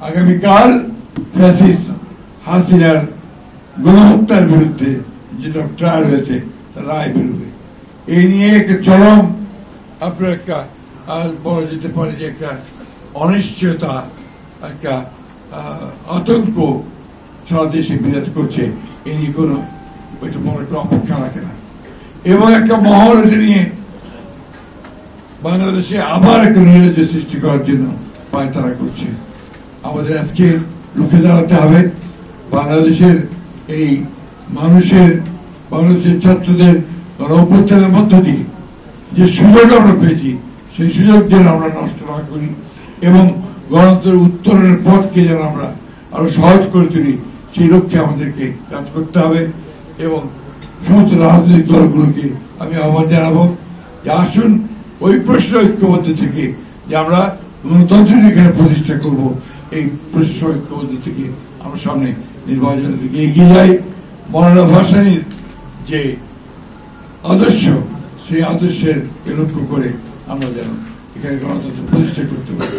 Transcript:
আগামীকাল ফ্যাসিস্ট হাসিনার গণহত্যার বিরুদ্ধে যেটা ট্রায়াল হয়েছে তার রায় বেরোবে। এই নিয়ে একটা চরম আপনার একটা বলা যেতে পারে যে একটা অনিশ্চয়তা, একটা আতঙ্ক সারা দেশে বিরাজ করছে। এই নিয়ে কোনো ওইটা বড় একটা অপেক্ষা রাখে না, এবং একটা মহল এটা নিয়ে বাংলাদেশে আবার একটা নৈরাজ্য সৃষ্টি করার জন্য পায়তারা করছে। আমাদের আজকে রুখে দাঁড়াতে হবে। বাংলাদেশের এই বাংলাদেশের ছাত্রদের অভ্যুত্থানের মধ্য দিয়ে যে সুযোগ আমরা পেয়েছি, সেই সুযোগ যেন আমরা নষ্ট না করি, এবং গণতন্ত্রের উত্তরণের পথকে যেন আমরা আরো সহজ করে তুলি, সেই লক্ষ্যে আমাদেরকে কাজ করতে হবে। এবং সমস্ত রাজনৈতিক দলগুলোকে আমি আহ্বান জানাবো যে আসুন ওই প্রশ্ন ঐক্যবদ্ধ থেকে যে আমরা গণতন্ত্র এখানে প্রতিষ্ঠা করব, এই প্রশ্ন ঐক্যবদ্ধ থেকে আমরা সামনে নির্বাচনের দিকে এগিয়ে যাই। মৌলানা ভাসানীর যে আদর্শ, সেই আদর্শের লক্ষ্য করে আমরা যেন এখানে গণতন্ত্র প্রতিষ্ঠা করতে পারি।